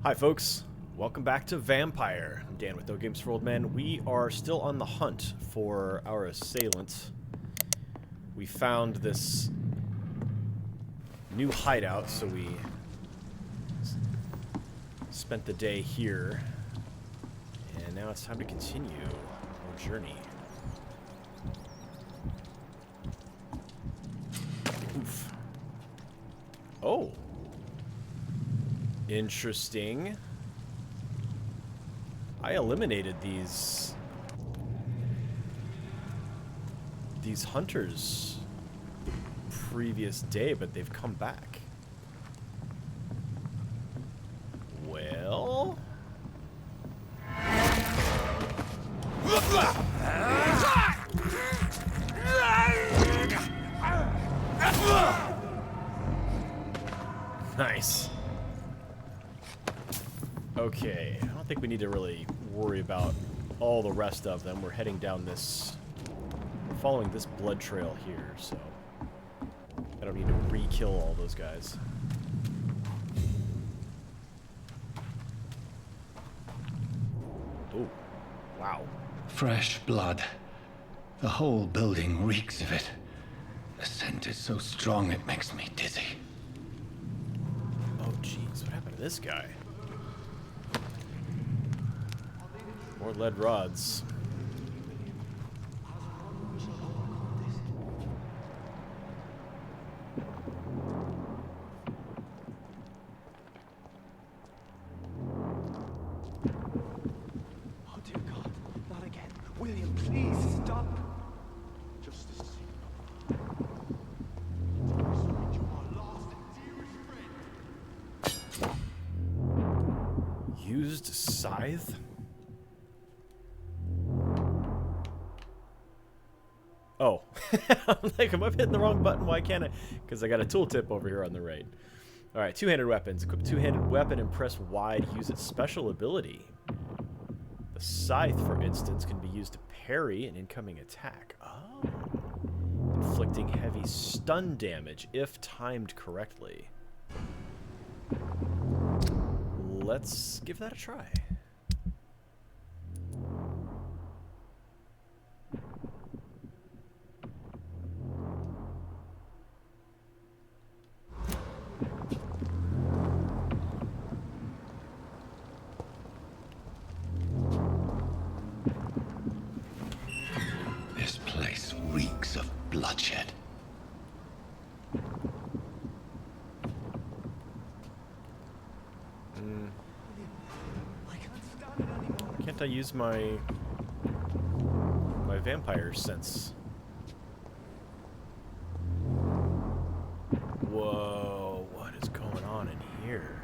Hi folks, welcome back to Vampire. I'm Dan with No Games for Old Men. We are still on the hunt for our assailant. We found this new hideout, so we spent the day here. And now it's time to continue our journey. Oof. Oh. Interesting. I eliminated these hunters the previous day, but they've come back. Well, nice. Okay, I don't think we need to really worry about all the rest of them. We're heading down this, we're following this blood trail here, so I don't need to re-kill all those guys. Oh, wow. Fresh blood. The whole building reeks of it. The scent is so strong it makes me dizzy. Oh, jeez, what happened to this guy? More lead rods. Oh dear God, not again. William, please stop. Just a second. You are lost, dearest friend. Used scythe? Oh, I'm like, am I hitting the wrong button? Why can't I? Because I got a tooltip over here on the right. All right, two-handed weapons. Equip two-handed weapon and press Y to use its special ability. The scythe, for instance, can be used to parry an incoming attack. Oh. Inflicting heavy stun damage if timed correctly. Let's give that a try. This place reeks of bloodshed. I can't stand it anymore. Can't I use my vampire sense? Whoa, what is going on in here?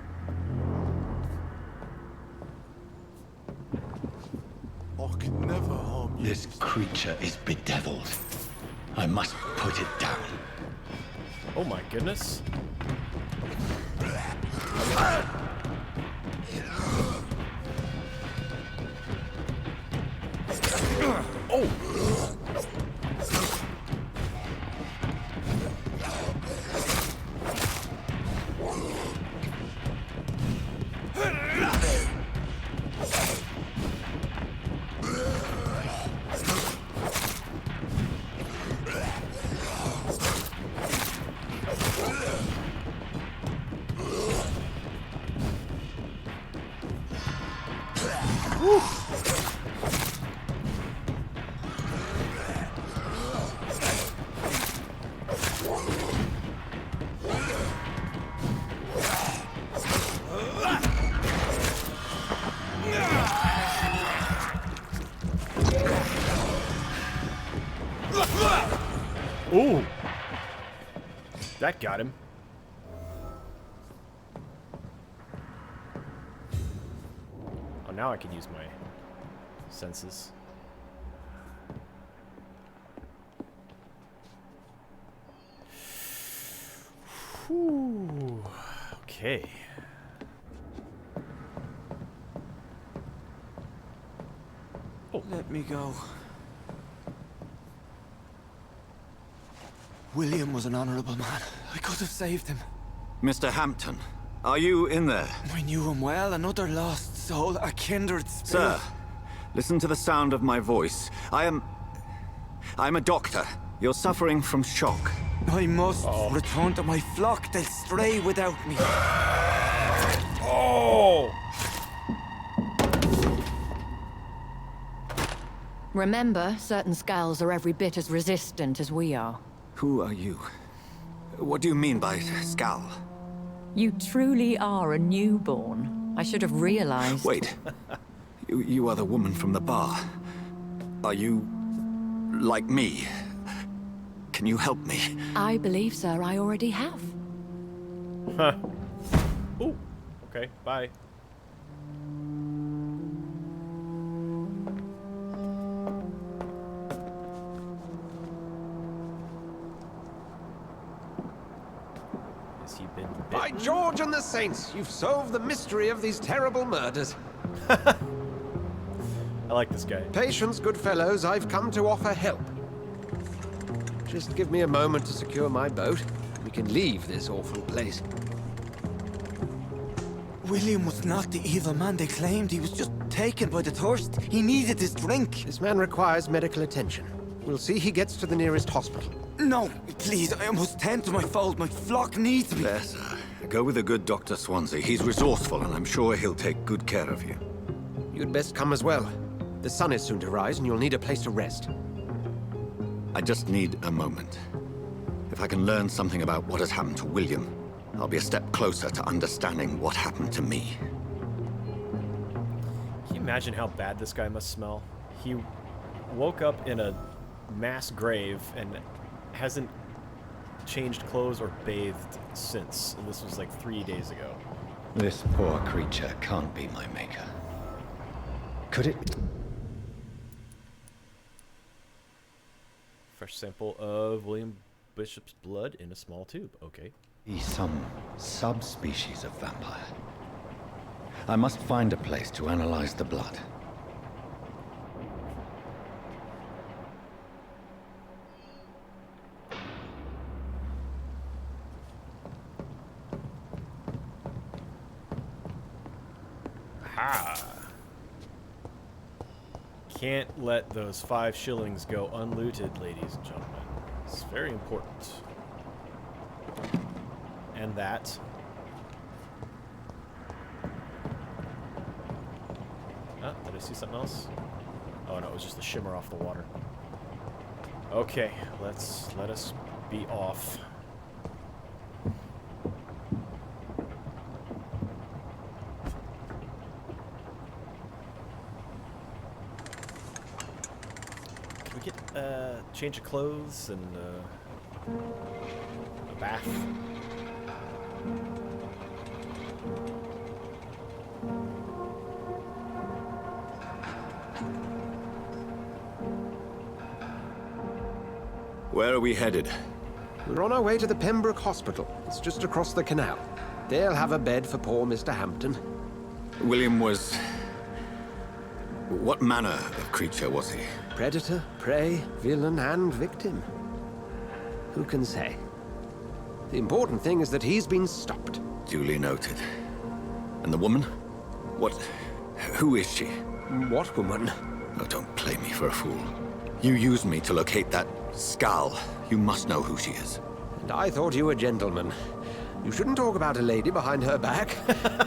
I can never harm you. This creature is bedeviled. I must put it down. Oh my goodness. Oh! Ooh! That got him. Oh, now I can use my senses. Whew. Okay. Oh. Let me go. William was an honorable man. I could have saved him. Mr. Hampton, Are you in there? I knew him well, another lost soul, a kindred spirit. Sir, listen to the sound of my voice. I'm a doctor. You're suffering from shock. I must return to my flock. They'll stray without me. Oh! Remember, certain skulls are every bit as resistant as we are. Who are you? What do you mean by Skal? You truly are a newborn. I should have realized. Wait. You are the woman from the bar. Are you... like me? Can you help me? I believe, sir, I already have. Huh. Ooh. Okay, bye. Has he been bitten? By George and the Saints, you've solved the mystery of these terrible murders. I like this guy. Patience, good fellows, I've come to offer help. Just give me a moment to secure my boat. We can leave this awful place. William was not the evil man they claimed. He was just taken by the thirst. He needed his drink. This man requires medical attention. We'll see he gets to the nearest hospital. No, please, I must tend to my fold. My flock needs me. There, sir. Go with the good Dr. Swansea. He's resourceful, and I'm sure he'll take good care of you. You'd best come as well. The sun is soon to rise, and you'll need a place to rest. I just need a moment. If I can learn something about what has happened to William, I'll be a step closer to understanding what happened to me. Can you imagine how bad this guy must smell? He woke up in a mass grave and hasn't changed clothes or bathed since. And this was like 3 days ago. This poor creature can't be my maker. Could it? Fresh sample of William Bishop's blood in a small tube. Okay. Be some subspecies of vampire. I must find a place to analyze the blood. Ha! Can't let those 5 shillings go unlooted, ladies and gentlemen. It's very important. And that. Did I see something else? Oh no, it was just the shimmer off the water. Okay, let us be off. Can we get change of clothes and a bath? Where are we headed? We're on our way to the Pembroke Hospital. It's just across the canal. They'll have a bed for poor Mr. Hampton. William was... what manner of creature was he? Predator, prey, villain, and victim. Who can say? The important thing is that he's been stopped. Duly noted. And the woman? What... who is she? What woman? Oh, don't play me for a fool. You used me to locate that Skal. You must know who she is. And I thought you a gentleman. You shouldn't talk about a lady behind her back.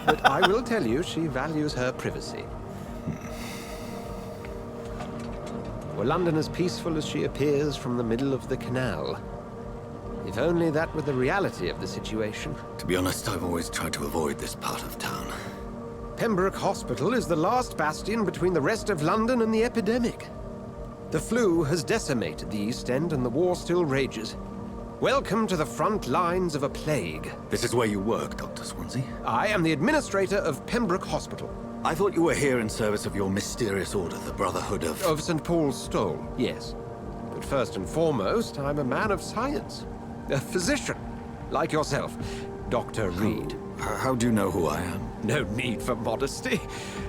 But I will tell you, she values her privacy. Were London as peaceful as she appears from the middle of the canal? If only that were the reality of the situation. To be honest, I've always tried to avoid this part of town. Pembroke Hospital is the last bastion between the rest of London and the epidemic. The flu has decimated the East End and the war still rages. Welcome to the front lines of a plague. This is where you work, Dr. Swansea? I am the administrator of Pembroke Hospital. I thought you were here in service of your mysterious order, the Brotherhood of... Of St. Paul's Stole, yes. But first and foremost, I'm a man of science. A physician, like yourself, Dr. Reed. How do you know who I am? No need for modesty.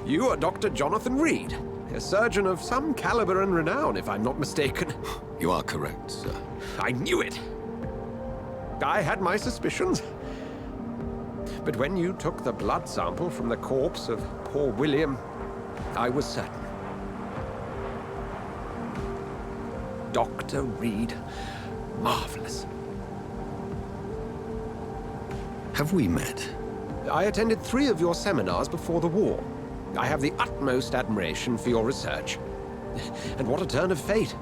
You are Dr. Jonathan Reed, a surgeon of some caliber and renown, if I'm not mistaken. You are correct, sir. I knew it. I had my suspicions. But when you took the blood sample from the corpse of poor William, I was certain. Dr. Reed. Marvelous. Have we met? I attended 3 of your seminars before the war. I have the utmost admiration for your research. And what a turn of fate.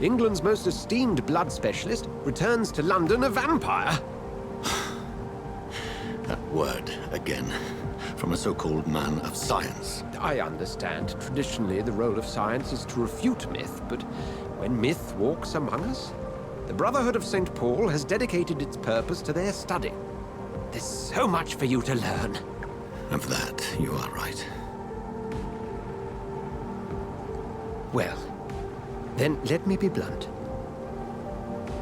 England's most esteemed blood specialist returns to London a vampire. That word again. From a so-called man of science. I understand. Traditionally, the role of science is to refute myth, but when myth walks among us, the Brotherhood of St. Paul has dedicated its purpose to their study. There's so much for you to learn. Of that, you are right. Well, then let me be blunt.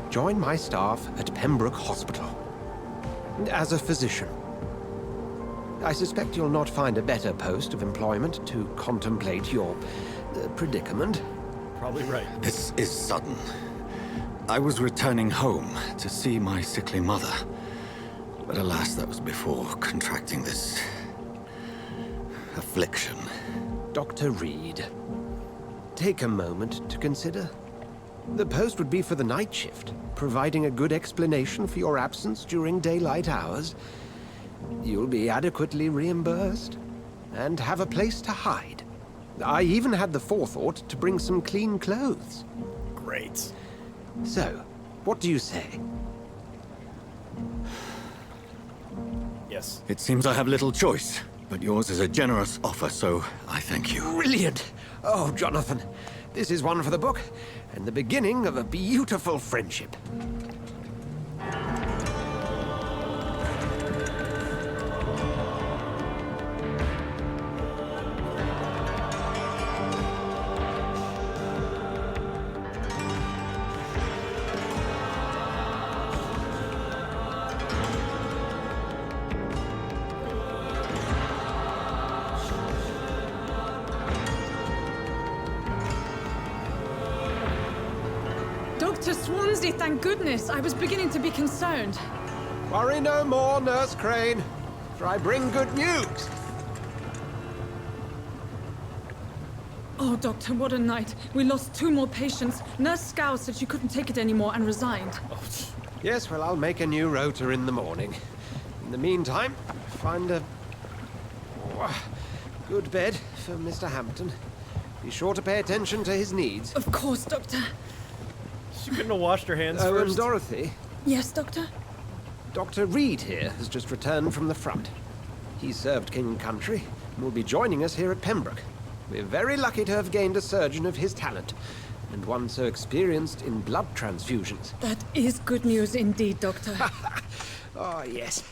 Join my staff at Pembroke Hospital. As a physician. I suspect you'll not find a better post of employment to contemplate your predicament. Probably right. This is sudden. I was returning home to see my sickly mother. But alas, that was before contracting this affliction. Dr. Reed, take a moment to consider. The post would be for the night shift, providing a good explanation for your absence during daylight hours. You'll be adequately reimbursed and have a place to hide. I even had the forethought to bring some clean clothes. Great. So, what do you say? Yes. It seems I have little choice, but yours is a generous offer, so I thank you. Brilliant! Oh, Jonathan, this is one for the book, and the beginning of a beautiful friendship. Dr. Swansea, thank goodness. I was beginning to be concerned. Worry no more, Nurse Crane, for I bring good news. Oh, Doctor, what a night. We lost 2 more patients. Nurse Scow said she couldn't take it anymore and resigned. Yes, well, I'll make a new rota in the morning. In the meantime, find a good bed for Mr. Hampton. Be sure to pay attention to his needs. Of course, Doctor. She couldn't have washed her hands Oh, and first. Dorothy, Yes, Doctor? Dr. Reed here has just returned from the front. He served King and Country and will be joining us here at Pembroke. We're very lucky to have gained a surgeon of his talent, and one so experienced in blood transfusions. That is good news indeed, Doctor. Oh, yes.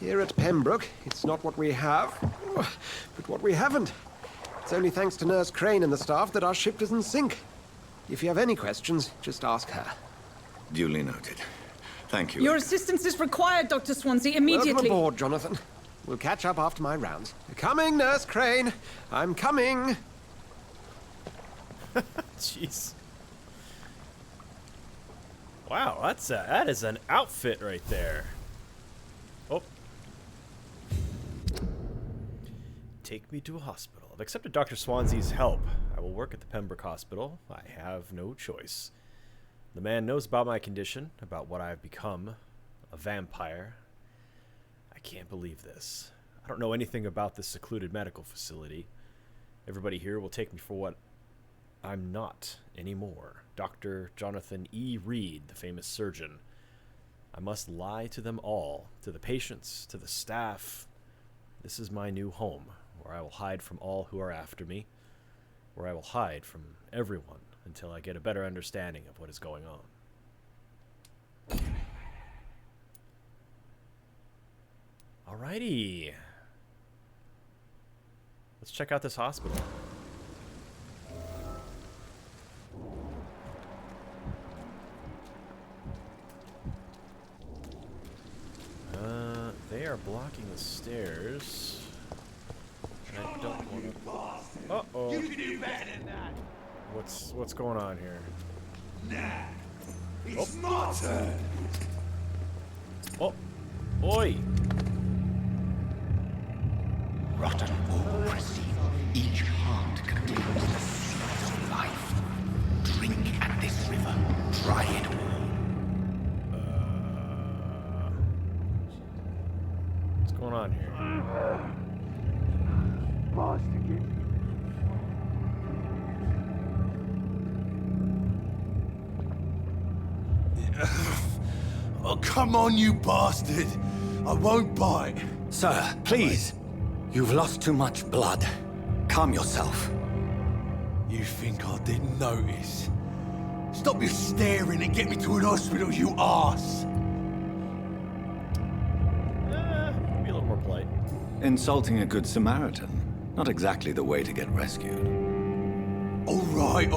Here at Pembroke, it's not what we have, but what we haven't. It's only thanks to Nurse Crane and the staff that our ship doesn't sink. If you have any questions, just ask her. Duly noted. Thank you. Your assistance is required, Dr. Swansea, immediately. Welcome aboard, Jonathan. We'll catch up after my rounds. Coming, Nurse Crane. I'm coming. Jeez. Wow, that is an outfit right there. Oh. Take me to a hospital. I've accepted Dr. Swansea's help. I will work at the Pembroke Hospital. I have no choice. The man knows about my condition, about what I've become, a vampire. I can't believe this. I don't know anything about this secluded medical facility. Everybody here will take me for what I'm not anymore. Dr. Jonathan E. Reed, the famous surgeon. I must lie to them all, to the patients, to the staff. This is my new home, where I will hide from all who are after me, where I will hide from everyone until I get a better understanding of what is going on. Alrighty. Let's check out this hospital. They are blocking the stairs. And I don't want to. Uh-oh. What's going on here? It's my turn. Oh, oi! Rotten or pristine, each heart contains the seeds of life. Drink at this river, try it all. What's going on here? Oh, come on, you bastard! I won't bite. Sir, please. You've lost too much blood. Calm yourself. You think I didn't notice? Stop your staring and get me to an hospital, you arse! Be a little more polite. Insulting a good Samaritan. Not exactly the way to get rescued. All right,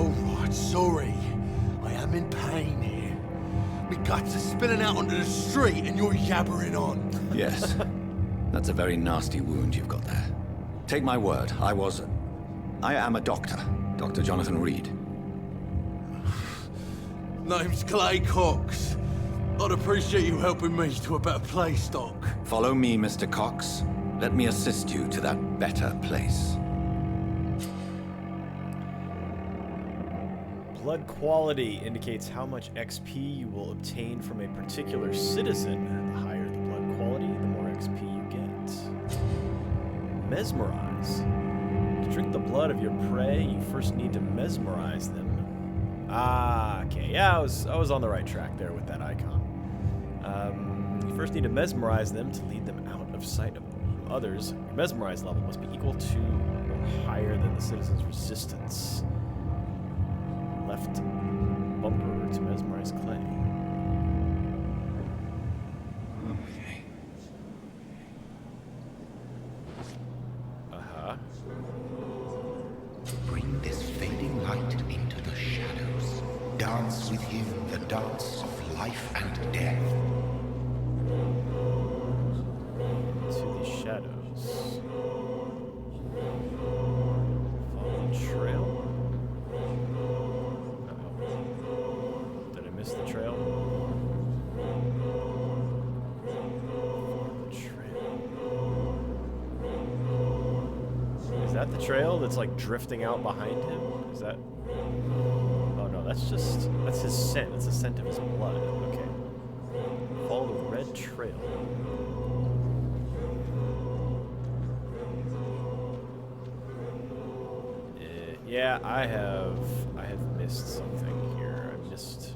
sorry. I am in pain here. Me guts are spilling out onto the street and you're yabbering on. Yes. That's a very nasty wound you've got there. Take my word, I am a doctor. Dr. Jonathan Reed. Name's Clay Cox. I'd appreciate you helping me to a better place, Doc. Follow me, Mr. Cox. Let me assist you to that better place. Blood quality indicates how much XP you will obtain from a particular citizen. The higher the blood quality, the more XP you get. Mesmerize. To drink the blood of your prey, you first need to mesmerize them. Ah, okay. Yeah, I was on the right track there with that icon. You first need to mesmerize them to lead them out of sight of others. Your mesmerize level must be equal to or higher than the citizen's resistance. Left bumper to mesmerize Clay. Okay. Bring this fading light into the shadows. Dance with him the dance of life and death. To the shadows. Follow the trail. Uh-oh. Did I miss the trail? Follow the trail. Is that the trail that's like drifting out behind him? Is that... Oh no, that's his scent. That's the scent of his blood. Okay. Follow the red trail. Yeah, I have missed something here. I missed...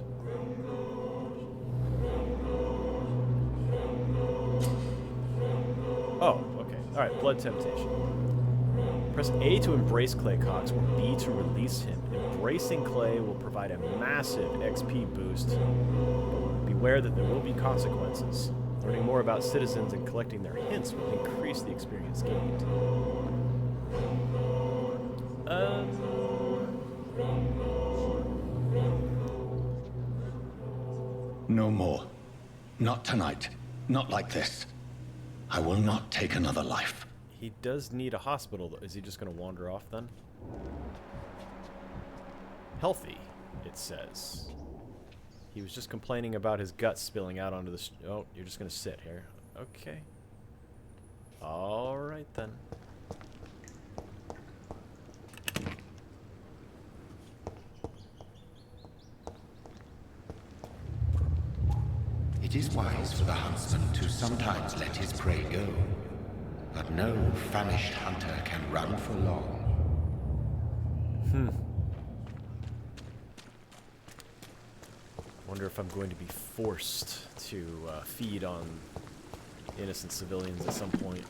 Oh, okay. Alright, blood temptation. Press A to embrace Clay Cox, or B to release him. Embracing Clay will provide a massive XP boost. Beware that there will be consequences. Learning more about citizens and collecting their hints will increase the experience gained. No more. Not tonight. Not like this. I will not take another life. He does need a hospital, though. Is he just going to wander off then? Healthy, it says. He was just complaining about his guts spilling out onto the... Oh, you're just going to sit here. Okay. Alright then. It is wise for the huntsman to sometimes let his prey go. But no famished hunter can run for long. Wonder if I'm going to be forced to feed on innocent civilians at some point.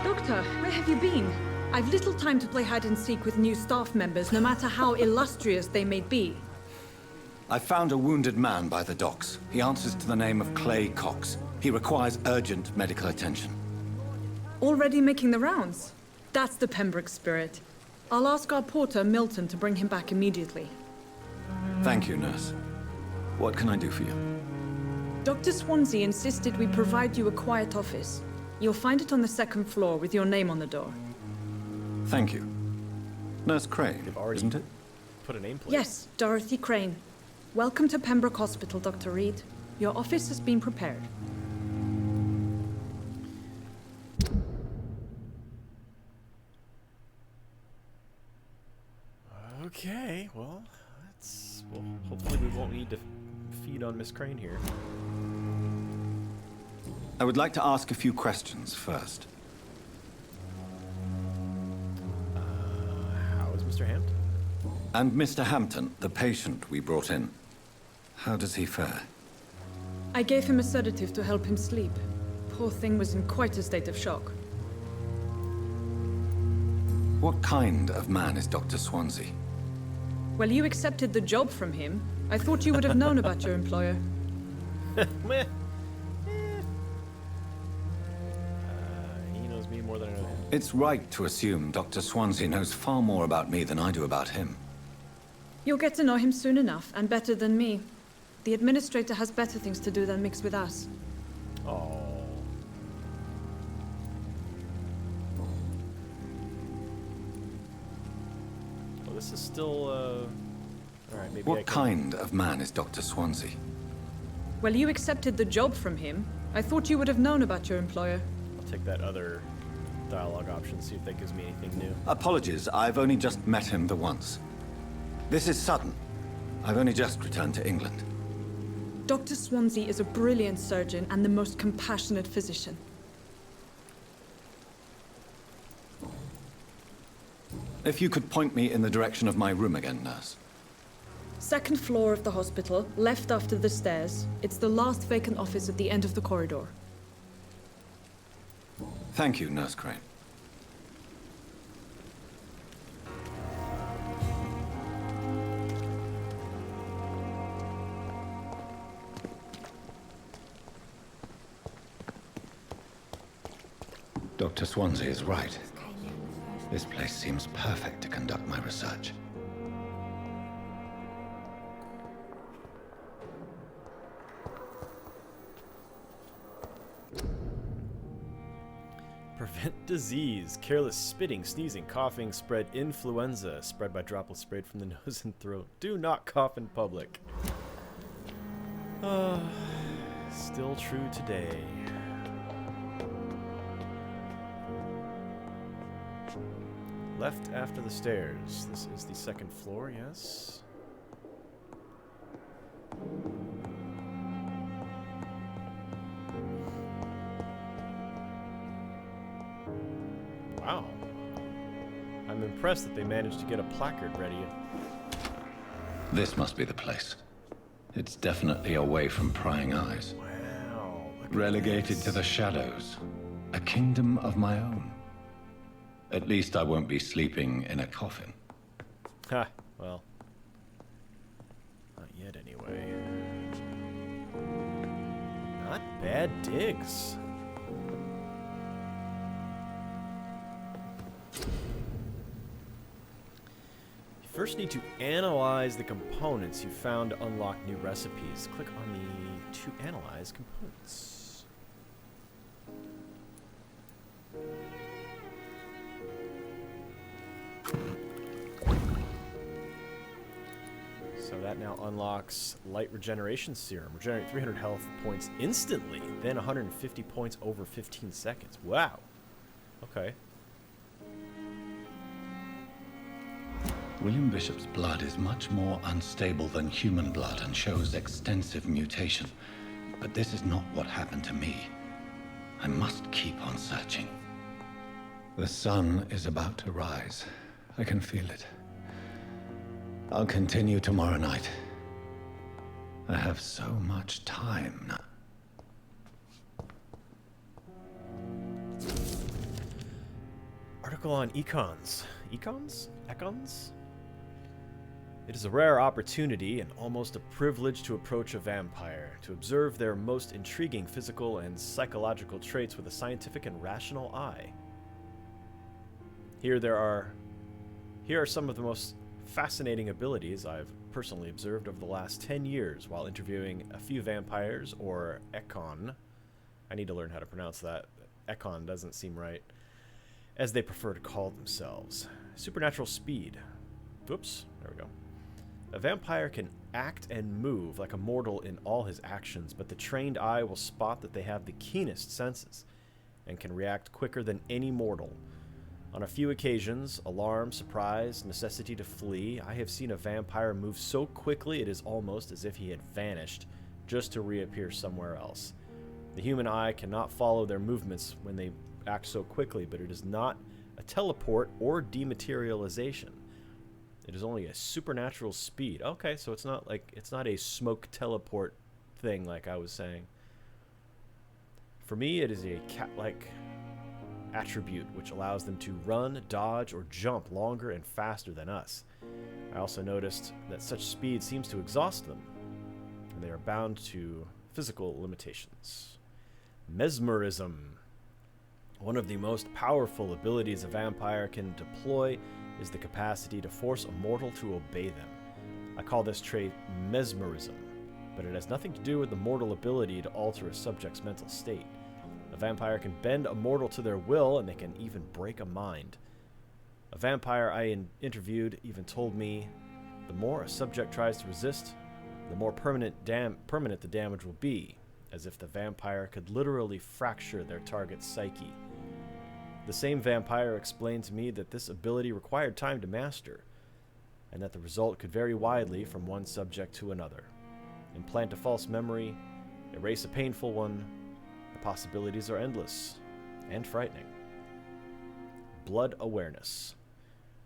Doctor, where have you been? I've little time to play hide and seek with new staff members, no matter how illustrious they may be. I found a wounded man by the docks. He answers to the name of Clay Cox. He requires urgent medical attention. Already making the rounds? That's the Pembroke spirit. I'll ask our porter, Milton, to bring him back immediately. Thank you, nurse. What can I do for you? Dr. Swansea insisted we provide you a quiet office. You'll find it on the second floor with your name on the door. Thank you. Nurse Crane, They've already isn't it? put a nameplate. Yes, Dorothy Crane. Welcome to Pembroke Hospital, Dr. Reed. Your office has been prepared. Okay, well, hopefully we won't need to feed on Miss Crane here. I would like to ask a few questions first. How is Mr. Hampton? And Mr. Hampton, the patient we brought in. How does he fare? I gave him a sedative to help him sleep. Poor thing was in quite a state of shock. What kind of man is Dr. Swansea? Well, you accepted the job from him. I thought you would have known about your employer. Meh. He knows me more than I know him. It's right to assume Dr. Swansea knows far more about me than I do about him. You'll get to know him soon enough, and better than me. The administrator has better things to do than mix with us. Oh. Well, this is still, alright, maybe I What can... kind of man is Dr. Swansea? Well, you accepted the job from him. I thought you would have known about your employer. I'll take that other dialogue option, see if that gives me anything new. Apologies, I've only just met him the once. This is sudden. I've only just returned to England. Dr. Swansea is a brilliant surgeon and the most compassionate physician. If you could point me in the direction of my room again, nurse. Second floor of the hospital, left after the stairs. It's the last vacant office at the end of the corridor. Thank you, Nurse Crane. Dr. Swansea is right. This place seems perfect to conduct my research. Prevent disease, careless spitting, sneezing, coughing, spread influenza, spread by droplets sprayed from the nose and throat. Do not cough in public. Still true today. Left after the stairs. This is the second floor, yes? Wow. I'm impressed that they managed to get a placard ready. This must be the place. It's definitely away from prying eyes. Wow. look at Relegated this. to the shadows. A kingdom of my own. At least I won't be sleeping in a coffin. Ha, well. Not yet, anyway. Not bad digs. You first need to analyze the components you found to unlock new recipes. Click on the to analyze components. So that now unlocks Light Regeneration Serum. Regenerate 300 health points instantly, then 150 points over 15 seconds. Wow. Okay. William Bishop's blood is much more unstable than human blood and shows extensive mutation. But this is not what happened to me. I must keep on searching. The sun is about to rise. I can feel it. I'll continue tomorrow night. I have so much time now. Article on econs. Econs? Econs? It is a rare opportunity and almost a privilege to approach a vampire, to observe their most intriguing physical and psychological traits with a scientific and rational eye. Here are some of the most fascinating abilities I've personally observed over the last 10 years while interviewing a few vampires, or Ekon. I need to learn how to pronounce that. Ekon doesn't seem right. As they prefer to call themselves. Supernatural speed. Whoops, there we go. A vampire can act and move like a mortal in all his actions, but the trained eye will spot that they have the keenest senses and can react quicker than any mortal. On a few occasions, alarm, surprise, necessity to flee, I have seen a vampire move so quickly it is almost as if he had vanished, just to reappear somewhere else. The human eye cannot follow their movements when they act so quickly, but it is not a teleport or dematerialization. It is only a supernatural speed. Okay, so it's not a smoke teleport thing like I was saying. For me, it is a cat-like attribute which allows them to run, dodge, or jump longer and faster than us. I also noticed that such speed seems to exhaust them, and they are bound to physical limitations. Mesmerism. One of the most powerful abilities a vampire can deploy is the capacity to force a mortal to obey them. I call this trait mesmerism, but it has nothing to do with the mortal ability to alter a subject's mental state. A vampire can bend a mortal to their will, and they can even break a mind. A vampire I interviewed even told me the more a subject tries to resist, the more permanent the damage will be, as if the vampire could literally fracture their target's psyche. The same vampire explained to me that this ability required time to master, and that the result could vary widely from one subject to another. Implant a false memory, erase a painful one. The possibilities are endless and frightening. Blood awareness.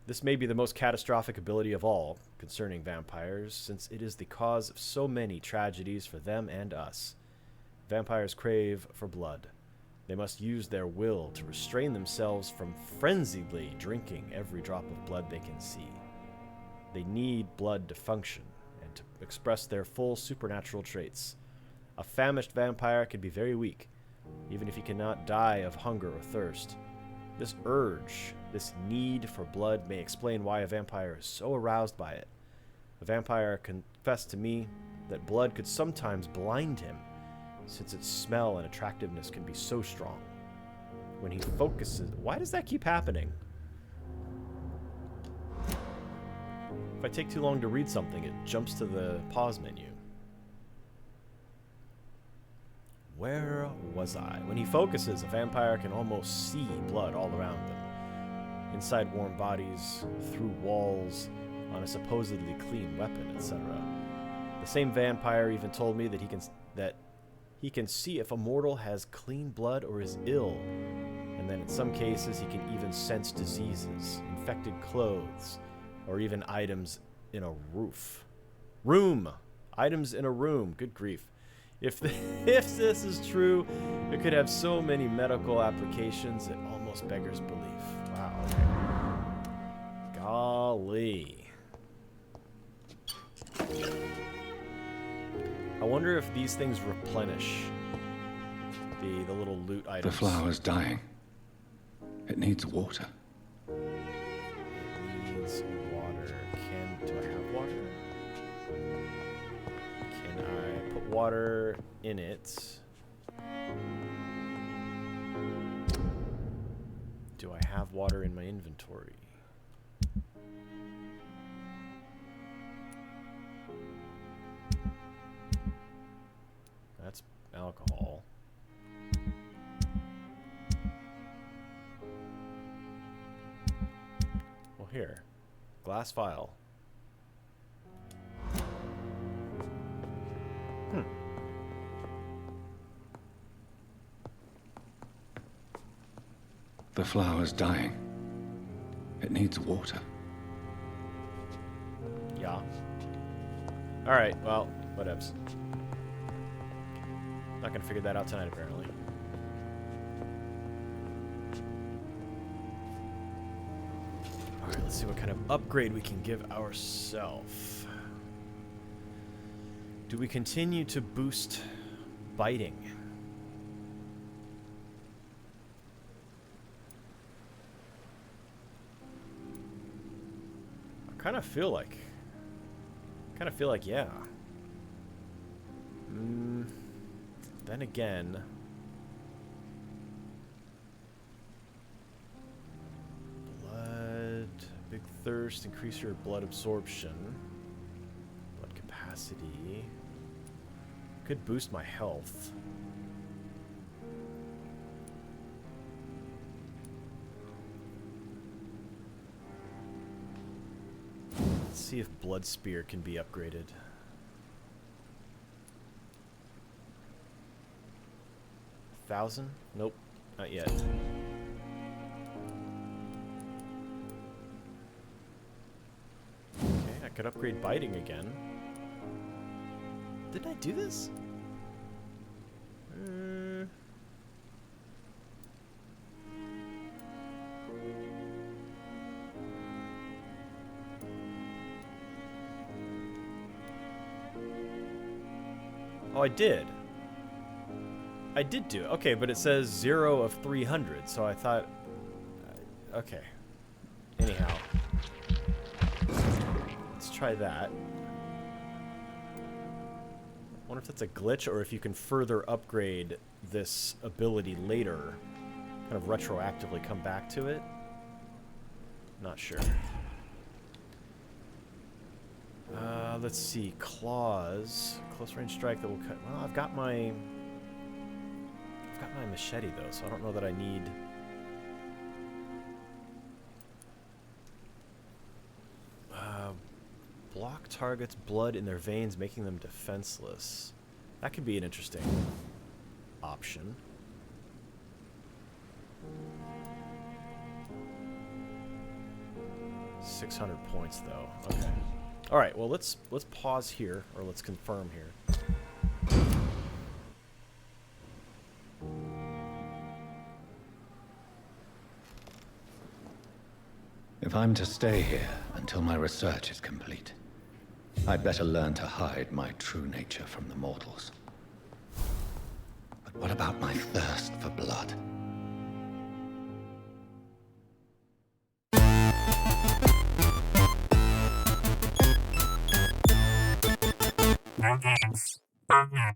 This may be the most catastrophic ability of all concerning vampires, since it is the cause of so many tragedies for them and us. Vampires crave for blood. They must use their will to restrain themselves from frenziedly drinking every drop of blood they can see. They need blood to function and to express their full supernatural traits. A famished vampire can be very weak, even if he cannot die of hunger or thirst. This urge, this need for blood, may explain why a vampire is so aroused by it. A vampire confessed to me that blood could sometimes blind him, since its smell and attractiveness can be so strong. When he focuses... Why does that keep happening? If I take too long to read something, it jumps to the pause menu. Where was I? When he focuses, a vampire can almost see blood all around them. Inside warm bodies, through walls, on a supposedly clean weapon, etc. The same vampire even told me that he can see if a mortal has clean blood or is ill, and then in some cases he can even sense diseases, infected clothes, or even items in a room. Items in a room. Good grief. If this is true, it could have so many medical applications it almost beggars belief. Wow. Okay. Golly. I wonder if these things replenish the little loot items. The flower's dying. It needs water. It needs water. Do I have water? Can I put water in it? Do I have water in my inventory? That's alcohol. Well, here. Glass vial. The flower's dying. It needs water. Yeah. Alright, well, whatevs. Not gonna figure that out tonight, apparently. Alright, let's see what kind of upgrade we can give ourselves. Do we continue to boost biting? kind of feel like yeah. Then again, blood, big thirst, increase your blood absorption, blood capacity. Could boost my health. Let's see if Blood Spear can be upgraded. $1,000? Nope, not yet. Okay, I could upgrade Biting again. Did I do this? Oh, I did. I did do it. Okay, but it says 0 of 300, so I thought... Okay. Anyhow. Let's try that. I wonder if that's a glitch, or if you can further upgrade this ability later. Kind of retroactively come back to it. Not sure. Let's see. Claws. Close range strike that will cut... Well, I've got my machete, though, so I don't know that I need... block targets' blood in their veins, making them defenseless. That could be an interesting option. $600 points, though. Okay. All right. Well, let's pause here, or let's confirm here. If I'm to stay here until my research is complete, I'd better learn to hide my true nature from the mortals. But what about my thirst for blood? No games. Oh, yeah.